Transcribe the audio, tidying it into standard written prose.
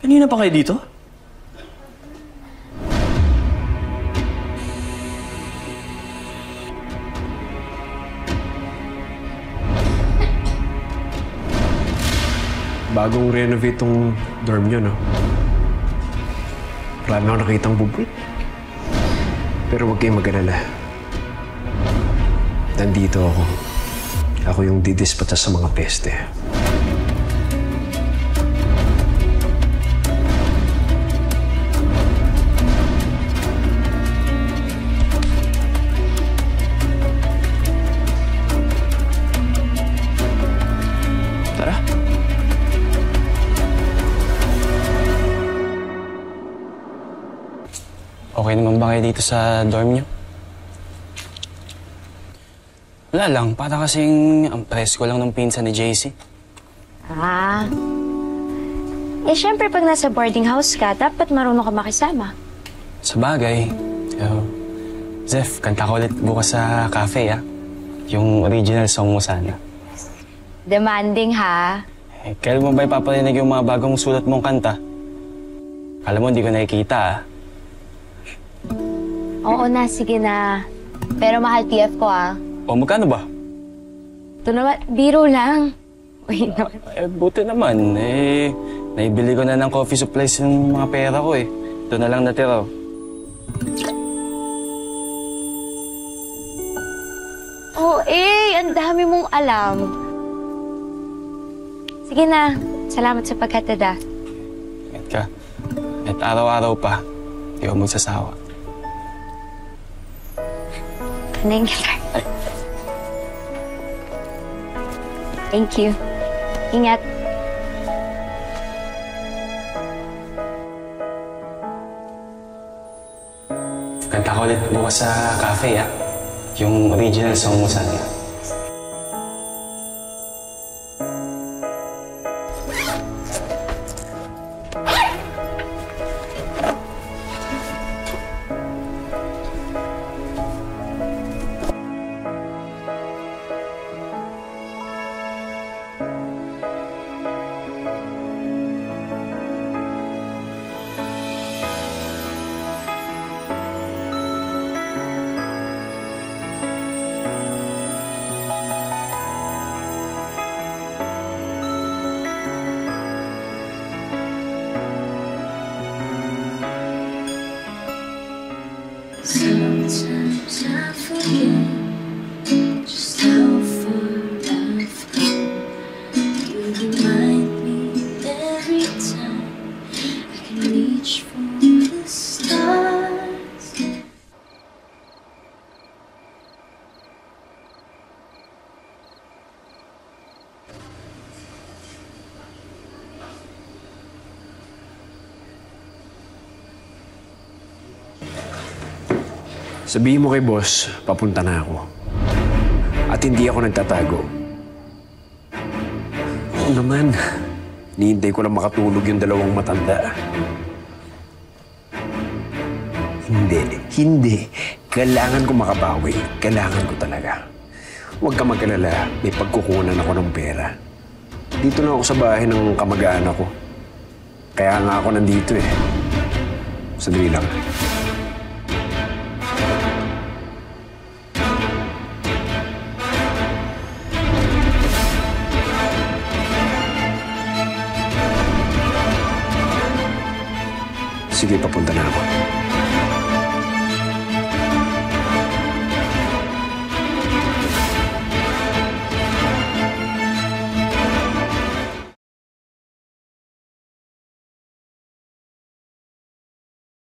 Kanina pa kayo dito? Bagong renovate tong dorm nyo, no? Wala na ako nakitang bubwit. Pero huwag kayong mag-alala. Nandito ako. Ako yung didispatcha sa mga peste. Tara. Okay naman ba kayo dito sa dorm niyo? Wala lang, para kasing ang presko lang ng pinsan ni JC. Ah. Eh, syempre pag nasa boarding house ka, dapat marunong ka makisama. Sa bagay, Zef, kanta ko ulit bukas sa cafe, ah. Yung original song mo sana. Demanding, ha? Eh, kailan mo ba ipaparinig yung mga bagong sulat mong kanta? Alam mo, hindi ko nakikita, ah. Oo na, sige na. Pero mahal TF ko, ah. O, magkano ba? Ito naman, biro lang. Uy, no. Eh, buti naman. Eh, naibili ko na ng coffee supplies yung mga pera ko, eh. Ito na lang natira. Oh, ang dami mong alam. Sige na, salamat sa paghatid, ah. Ingat ka. At araw-araw pa, hindi ko magsasawa. Thank you. Ay. Thank you. Ingat. Kanta ko ulit bukas sa cafe, ah. Yung original song mo sana. Sometimes I forget just how far I've come. You remind me every time I can reach for the stars. Sabihin mo kay boss, papunta na ako. At hindi ako nagtatago. Oo naman. Nihintay ko lang makatulog yung dalawang matanda. Hindi. Kailangan ko makabawi. Kailangan ko talaga. Huwag ka mag-alala. May pagkukunan ako ng pera. Dito na ako sa bahay ng kamag-anak ko. Kaya nga ako nandito eh. Sandali lang. Sige, papunta na ako.